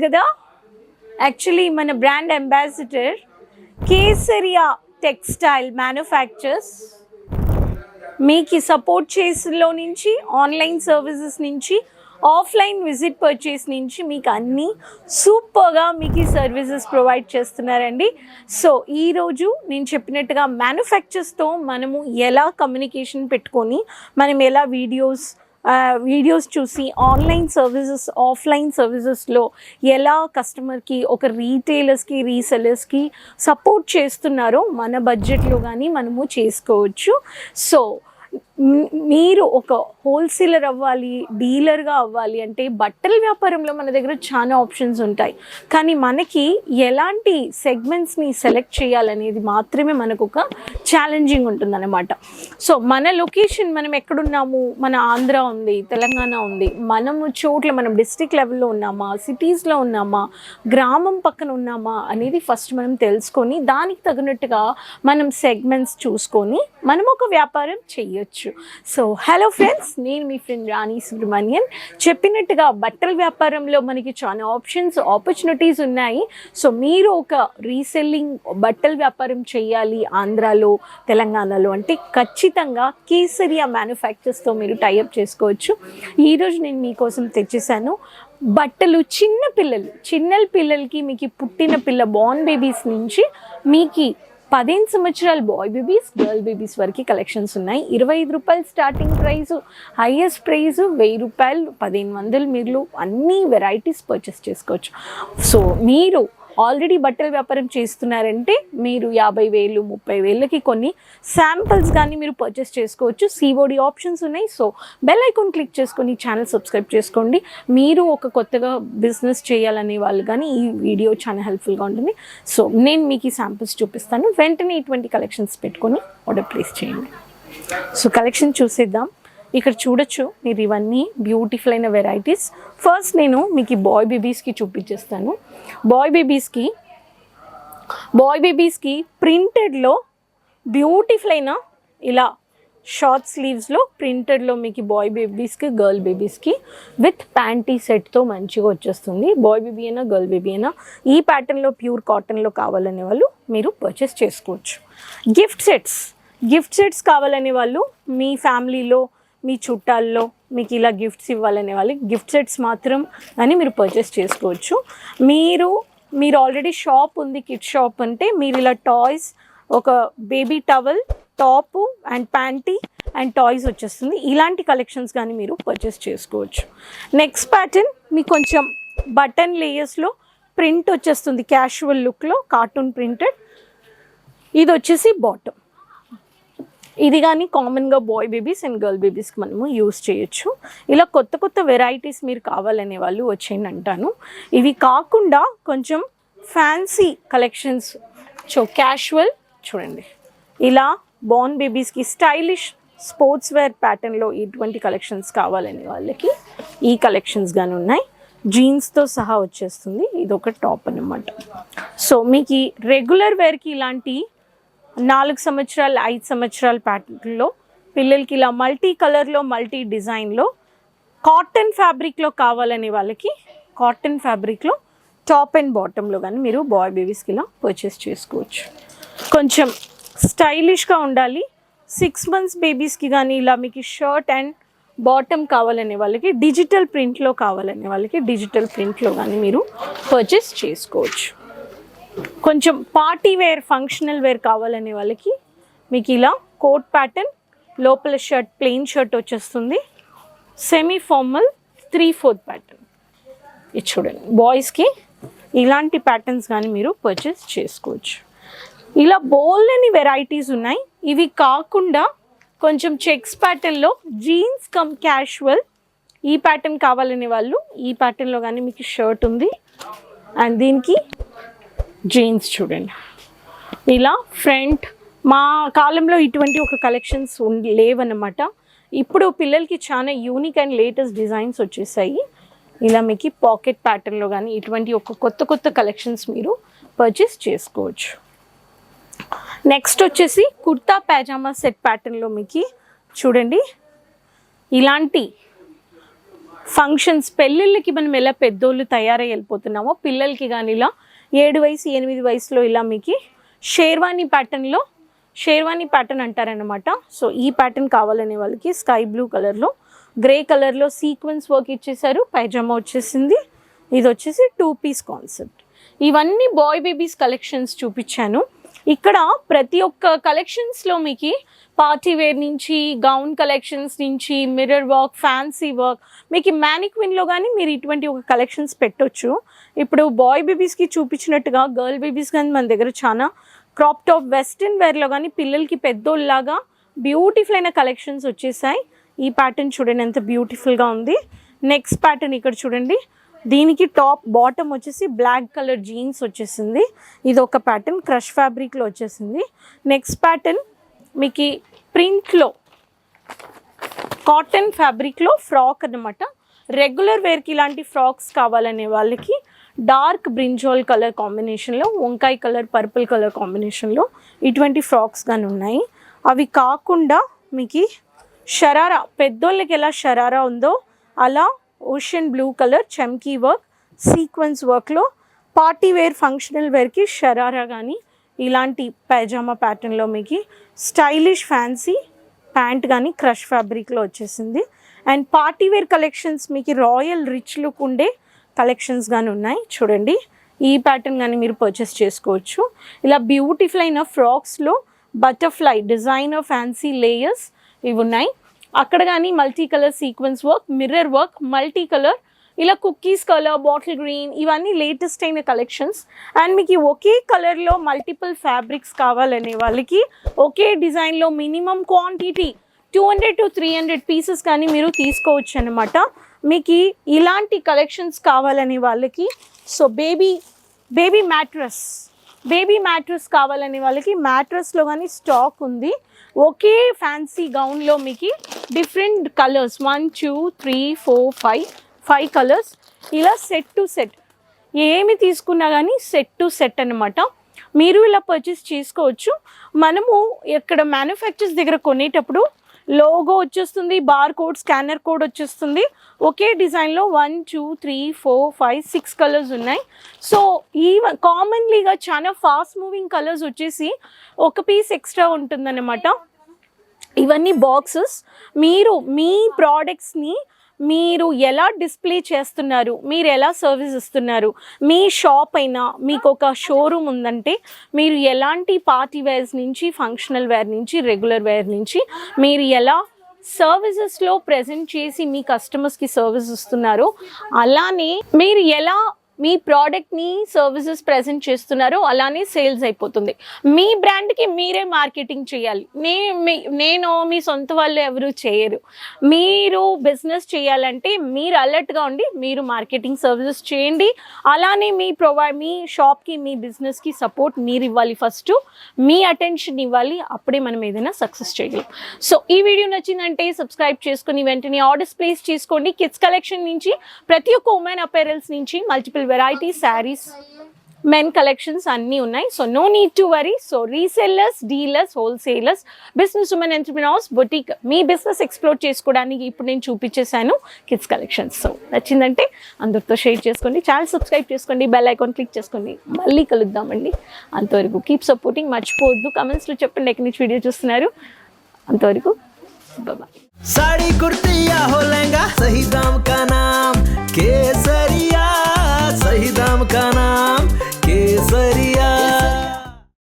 కదా. యాక్చువల్లీ మన brand ambassador Kesariya textile manufacturers మీకు సపోర్ట్ చేసిలో నుంచి, ఆన్లైన్ సర్వీసెస్ నుంచి, ఆఫ్లైన్ విజిట్ పర్చేస్ నుంచి మీకు అన్నీ సూపర్గా మీకు ఈ సర్వీసెస్ ప్రొవైడ్ చేస్తున్నారండి. సో ఈరోజు నేను చెప్పినట్టుగా మ్యానుఫ్యాక్చర్స్తో మనము ఎలా కమ్యూనికేషన్ పెట్టుకొని మనం ఎలా వీడియోస్ చూసి ఆన్లైన్ సర్వీసెస్, ఆఫ్లైన్ సర్వీసెస్లో ఎలా కస్టమర్కి, ఒక రీటైలర్స్కి, రీసెలర్స్కి సపోర్ట్ చేస్తున్నారో మన బడ్జెట్లో కానీ మనము చేసుకోవచ్చు. సో మీరు ఒక హోల్సేలర్ అవ్వాలి, డీలర్గా అవ్వాలి అంటే బట్టల వ్యాపారంలో మన దగ్గర చాలా ఆప్షన్స్ ఉంటాయి. కానీ మనకి ఎలాంటి సెగ్మెంట్స్ని సెలెక్ట్ చేయాలనేది మాత్రమే మనకు ఒక ఛాలెంజింగ్ ఉంటుందన్నమాట. సో మన లొకేషన్, మనం ఎక్కడున్నాము, మన ఆంధ్ర ఉంది, తెలంగాణ ఉంది, మనము చోట్ల మనం డిస్ట్రిక్ట్ లెవెల్లో ఉన్నామా, సిటీస్లో ఉన్నామా, గ్రామం పక్కన ఉన్నామా అనేది ఫస్ట్ మనం తెలుసుకొని దానికి తగినట్టుగా మనం సెగ్మెంట్స్ చూసుకొని మనం ఒక వ్యాపారం చేయొచ్చు. సో హలో ఫ్రెండ్స్, నేను మీ ఫ్రెండ్ రాణి సుబ్రహ్మణ్యన్. చెప్పినట్టుగా బట్టల వ్యాపారంలో మనకి చాలా ఆపర్చునిటీస్ ఉన్నాయి. సో మీరు ఒక రీసెల్లింగ్ బట్టల వ్యాపారం చేయాలి ఆంధ్రాలో, తెలంగాణలో అంటే ఖచ్చితంగా కేసరియా మ్యానుఫ్యాక్చర్స్తో మీరు టైఅప్ చేసుకోవచ్చు. ఈరోజు నేను మీకోసం తెచ్చేసాను బట్టలు. చిన్న పిల్లలకి, మీకు పుట్టిన పిల్ల బోర్న్ బేబీస్ నుంచి మీకు 15 సంవత్సరాల బాయ్ బేబీస్, గర్ల్ బేబీస్ వరకు కలెక్షన్స్ ఉన్నాయి. 25 రూపాయలు స్టార్టింగ్ ప్రైజు, హైయెస్ట్ ప్రైజు 1000 రూపాయలు, 1500 మీరు అన్ని వెరైటీస్ పర్చేస్ చేసుకోవచ్చు. సో మీరు ఆల్రెడీ బట్టల వ్యాపారం చేస్తున్నారంటే మీరు 50,000, 30,000కి కొన్ని శాంపిల్స్ కానీ మీరు పర్చేస్ చేసుకోవచ్చు. సిఓడి ఆప్షన్స్ ఉన్నాయి. సో బెల్ ఐకాన్ క్లిక్ చేసుకొని ఛానల్ సబ్స్క్రైబ్ చేసుకోండి. మీరు ఒక కొత్తగా బిజినెస్ చేయాలనే వాళ్ళు కానీ ఈ వీడియో చాలా హెల్ప్ఫుల్గా ఉంటుంది. సో నేను మీకు ఈ శాంపిల్స్ చూపిస్తాను. వెంటనే ఇటువంటి కలెక్షన్స్ పెట్టుకొని ఆర్డర్ ప్లేస్ చేయండి. సో కలెక్షన్ చూసేద్దాం. ఇక్కడ చూడొచ్చు మీరు, ఇవన్నీ బ్యూటిఫుల్ అయిన వెరైటీస్. ఫస్ట్ నేను మీకు బాయ్ బేబీస్కి చూపించేస్తాను. బాయ్ బేబీస్కి ప్రింటెడ్లో బ్యూటిఫుల్ అయిన ఇలా షార్ట్ స్లీవ్స్లో ప్రింటెడ్లో మీకు బాయ్ బేబీస్కి, గర్ల్ బేబీస్కి విత్ ప్యాంటీ సెట్తో మంచిగా వచ్చేస్తుంది. బాయ్ బేబీ అయినా గర్ల్ బేబీ అయినా ఈ ప్యాటర్న్లో ప్యూర్ కాటన్లో కావాలనే వాళ్ళు మీరు పర్చేస్ చేసుకోవచ్చు. గిఫ్ట్ సెట్స్ కావాలనే వాళ్ళు మీ ఫ్యామిలీలో, మీ చుట్టాల్లో మీకు ఇలా గిఫ్ట్స్ ఇవ్వాలనే వాళ్ళకి గిఫ్ట్ సెట్స్ మాత్రం అని మీరు పర్చేస్ చేసుకోవచ్చు. మీరు ఆల్రెడీ షాప్ ఉంది, కిడ్ షాప్ అంటే మీరు ఇలా టాయ్స్, ఒక baby towel, top and panty and toys వచ్చేస్తుంది. ఇలాంటి కలెక్షన్స్ కానీ మీరు పర్చేస్ చేసుకోవచ్చు. నెక్స్ట్ ప్యాటర్న్ మీకు కొంచెం బటన్ లేయర్స్లో ప్రింట్ వచ్చేస్తుంది, క్యాషువల్ లుక్లో కార్టూన్ ప్రింటెడ్. ఇది వచ్చేసి బాటమ్. ఇది కానీ కామన్గా బాయ్ బేబీస్ అండ్ గర్ల్ బేబీస్కి మనము యూస్ చేయొచ్చు. ఇలా కొత్త వెరైటీస్ మీరు కావాలనే వాళ్ళు వచ్చేయండి అంటాను. ఇవి కాకుండా కొంచెం ఫ్యాన్సీ కలెక్షన్స్, క్యాషువల్ చూడండి, ఇలా బార్న్ బేబీస్కి స్టైలిష్ స్పోర్ట్స్ వేర్ ప్యాటర్న్లో ఇటువంటి కలెక్షన్స్ కావాలనే వాళ్ళకి ఈ కలెక్షన్స్ కానీ ఉన్నాయి. జీన్స్తో సహా వచ్చేస్తుంది. ఇది ఒక టాప్ అన్నమాట. సో మీకు రెగ్యులర్ వేర్కి ఇలాంటి 4 సంవత్సరాలు, 5 సంవత్సరాల ప్యాటర్న్లో పిల్లలకి ఇలా మల్టీ కలర్లో, మల్టీ డిజైన్లో కాటన్ ఫ్యాబ్రిక్లో కావాలనే వాళ్ళకి కాటన్ ఫ్యాబ్రిక్లో టాప్ అండ్ బాటంలో కానీ మీరు బాయ్ బేబీస్కి ఇలా పర్చేస్ చేసుకోవచ్చు. కొంచెం స్టైలిష్గా ఉండాలి, 6 months బేబీస్కి కానీ ఇలా మీకు షర్ట్ అండ్ బాటమ్ కావాలనే వాళ్ళకి, డిజిటల్ ప్రింట్లో కావాలనే వాళ్ళకి డిజిటల్ ప్రింట్లో కానీ మీరు పర్చేస్ చేసుకోవచ్చు. కొంచెం పార్టీ వేర్, ఫంక్షనల్ వేర్ కావాలనే వాళ్ళకి మీకు ఇలా కోట్ ప్యాటర్న్, లోపల షర్ట్ ప్లెయిన్ షర్ట్ వచ్చేస్తుంది. Semi formal 3/4 pattern. ఇది చూడండి, బాయ్స్కి ఇలాంటి ప్యాటర్న్స్ కానీ మీరు పర్చేస్ చేసుకోవచ్చు. ఇలా బోల్డని వెరైటీస్ ఉన్నాయి. ఇవి కాకుండా కొంచెం చెక్స్ ప్యాటర్న్లో జీన్స్ కమ్ క్యాషువల్ ఈ ప్యాటర్న్ కావాలనే వాళ్ళు ఈ ప్యాటర్న్లో కానీ మీకు షర్ట్ ఉంది. అండ్ దీనికి జీన్స్ చూడండి, ఇలా ఫ్రంట్. మా కాలంలో ఇటువంటి ఒక కలెక్షన్స్ లేవన్నమాట. ఇప్పుడు పిల్లలకి చాలా యూనిక్ అండ్ లేటెస్ట్ డిజైన్స్ వచ్చేసాయి. ఇలా మీకు పాకెట్ ప్యాటర్న్లో కానీ ఇటువంటి ఒక కొత్త కలెక్షన్స్ మీరు పర్చేస్ చేసుకోవచ్చు. నెక్స్ట్ వచ్చేసి కుర్తా పైజామా సెట్ ప్యాటర్న్లో మీకు చూడండి ఇలాంటి ఫంక్షన్స్ పెళ్ళిళ్ళకి మనం ఎలా పెద్దోళ్ళు తయారై వెళ్ళిపోతున్నామో పిల్లలకి కానీ ఇలా 7 వయసు 8 వయసులో ఇలా మీకు షేర్వానీ ప్యాటర్న్లో, షేర్వానీ ప్యాటర్న్ అంటారనమాట. సో ఈ ప్యాటర్న్ కావాలనే వాళ్ళకి స్కై బ్లూ కలర్లో, గ్రే కలర్లో సీక్వెన్స్ వర్క్ ఇచ్చేసారు. పైజామా వచ్చేసింది. ఇది వచ్చేసి 2 పీస్ కాన్సెప్ట్. ఇవన్నీ బాయ్ బేబీస్ కలెక్షన్స్ చూపించాను. ఇక్కడ ప్రతి ఒక్క కలెక్షన్స్లో మీకు పార్టీ వేర్ నుంచి, గౌన్ కలెక్షన్స్ నుంచి, మిర్రర్ వర్క్, ఫ్యాన్సీ వర్క్, మీకు మ్యానిక్విన్లో కానీ మీరు ఇటువంటి ఒక కలెక్షన్స్ పెట్టొచ్చు. ఇప్పుడు బాయ్ బేబీస్కి చూపించినట్టుగా గర్ల్ బేబీస్ కానీ మన దగ్గర చాలా క్రాప్ టాప్ వెస్ట్రన్ వేర్లో కానీ పిల్లలకి పెద్దోళ్ళలాగా బ్యూటిఫుల్ అయిన కలెక్షన్స్ వచ్చేసాయి. ఈ ప్యాటర్న్ చూడండి ఎంత బ్యూటిఫుల్గా ఉంది. నెక్స్ట్ ప్యాటర్న్ ఇక్కడ చూడండి, దీనికి టాప్ బాటమ్ వచ్చేసి బ్లాక్ కలర్ జీన్స్ వచ్చేసింది. ఇది ఒక ప్యాటర్న్ క్రష్ ఫ్యాబ్రిక్లో వచ్చేసింది. నెక్స్ట్ ప్యాటర్న్ మీకు ప్రింట్లో కాటన్ ఫ్యాబ్రిక్లో ఫ్రాక్ అన్నమాట. రెగ్యులర్ వేర్కి ఇలాంటి ఫ్రాక్స్ కావాలనే వాళ్ళకి డార్క్ బ్రింజాల్ కలర్ కాంబినేషన్లో, వంకాయ కలర్, పర్పుల్ కలర్ కాంబినేషన్లో ఇటువంటి ఫ్రాక్స్ కానీ ఉన్నాయి. అవి కాకుండా మీకు షరారా, పెద్దోళ్ళకి ఎలా షరారా ఉందో అలా ఓషన్ బ్లూ కలర్ చమ్కీ వర్క్ సీక్వెన్స్ వర్క్లో పార్టీ వేర్, ఫంక్షనల్ వేర్కి షరారా కానీ ఇలాంటి పైజామా ప్యాటర్న్లో మీకు స్టైలిష్ ఫ్యాన్సీ ప్యాంట్ కానీ క్రష్ ఫ్యాబ్రిక్లో వచ్చేసింది. అండ్ పార్టీ వేర్ కలెక్షన్స్ మీకు రాయల్ రిచ్ లుక్ ఉండే కలెక్షన్స్ కానీ ఉన్నాయి. చూడండి ఈ ప్యాటర్న్ కానీ మీరు పర్చేస్ చేసుకోవచ్చు. ఇలా బ్యూటిఫుల్ అయిన ఫ్రాక్స్లో బటర్ఫ్లై డిజైనర్ ఫ్యాన్సీ లేయర్స్ ఇవి ఉన్నాయి. అక్కడ కానీ multi colour sequence work, mirror work, multi colour, ఇలా కుక్కీస్ కలర్, బాటిల్ గ్రీన్, ఇవన్నీ లేటెస్ట్ అయిన కలెక్షన్స్. అండ్ మీకు ఒకే కలర్లో మల్టిపుల్ ఫ్యాబ్రిక్స్ కావాలనే వాళ్ళకి ఒకే డిజైన్లో మినిమం క్వాంటిటీ 200 to 300 పీసెస్ కానీ మీరు తీసుకోవచ్చు అనమాట. మీకు ఇలాంటి కలెక్షన్స్ కావాలనే వాళ్ళకి సో బేబీ మ్యాట్రస్ కావాలనే వాళ్ళకి మ్యాట్రస్లో కానీ స్టాక్ ఉంది. ఒకే ఫ్యాన్సీ గౌన్లో మీకు డిఫరెంట్ కలర్స్ 1 2 3 4 5 కలర్స్ ఇలా సెట్ టు సెట్ ఏమి తీసుకున్నా కానీ సెట్ టు సెట్ అనమాట. మీరు ఇలా పర్చేస్ చేసుకోవచ్చు. మనము ఇక్కడ మ్యానుఫ్యాక్చర్స్ దగ్గర కొనేటప్పుడు లోగో వచ్చేస్తుంది, బార్ కోడ్, స్కానర్ కోడ్ వచ్చేస్తుంది. ఒకే డిజైన్లో 1 2 3 4 5 6 కలర్స్ ఉన్నాయి. సో ఈ కామన్లీగా చాలా ఫాస్ట్ మూవింగ్ కలర్స్ వచ్చేసి ఒక పీస్ ఎక్స్ట్రా ఉంటుందన్నమాట. ఇవన్నీ బాక్సెస్. మీరు మీ ప్రోడక్ట్స్ని మీరు ఎలా డిస్ప్లే చేస్తున్నారు, మీరు ఎలా సర్వీస్ ఇస్తున్నారు, మీ షాప్ అయినా మీకు ఒక షోరూమ్ ఉందంటే మీరు ఎలాంటి పార్టీ వేర్స్ నుంచి, ఫంక్షనల్ వేర్ నుంచి, రెగ్యులర్ వేర్ నుంచి మీరు ఎలా సర్వీసెస్లో ప్రజెంట్ చేసి మీ కస్టమర్స్కి సర్వీస్ ఇస్తున్నారో అలానే మీరు ఎలా మీ ప్రోడక్ట్ని సర్వీసెస్ ప్రజెంట్ చేస్తున్నారో అలానే సేల్స్ అయిపోతుంది. మీ బ్రాండ్కి మీరే మార్కెటింగ్ చేయాలి. నేను మీ సొంత వాళ్ళు ఎవరు చేయరు. మీరు బిజినెస్ చేయాలంటే మీరు అలర్ట్గా ఉండి మీరు మార్కెటింగ్ సర్వీసెస్ చేయండి. అలానే మీ షాప్కి, మీ బిజినెస్కి సపోర్ట్ మీరు ఇవ్వాలి. ఫస్ట్ మీ అటెన్షన్ ఇవ్వాలి. అప్పుడే మనం ఏదైనా సక్సెస్ చేయగలం. సో ఈ వీడియో నచ్చిందంటే సబ్స్క్రైబ్ చేసుకుని వెంటనే ఆర్డర్స్ ప్లేస్ చేసుకోండి. కిడ్స్ కలెక్షన్ నుంచి ప్రతి ఒక్క ఉమెన్ అపెరల్స్ నుంచి multiple variety saris, men collections అన్నీ ఉన్నాయి. So no need to worry. So resellers, dealers, wholesalers, business women entrepreneurs, boutique మీ బిజినెస్ ఎక్స్ప్లోర్ చేసుకోవడానికి ఇప్పుడు నేను చూపించేశాను కిడ్స్ కలెక్షన్స్. సో నచ్చిందంటే అందరితో షేర్ చేసుకోండి, ఛానల్ సబ్స్క్రైబ్ చేసుకోండి, బెల్ ఐకాన్ క్లిక్ చేసుకోండి. మళ్ళీ కలుద్దామండి. అంతవరకు కీప్ సపోర్టింగ్. మర్చిపోవద్దు, కమెంట్స్లో చెప్పండి ఎక్కడి నుంచి వీడియో చూస్తున్నారు. అంతవరకు బాయ్. साड़ी कुर्ती या हो लहंगा, सही दाम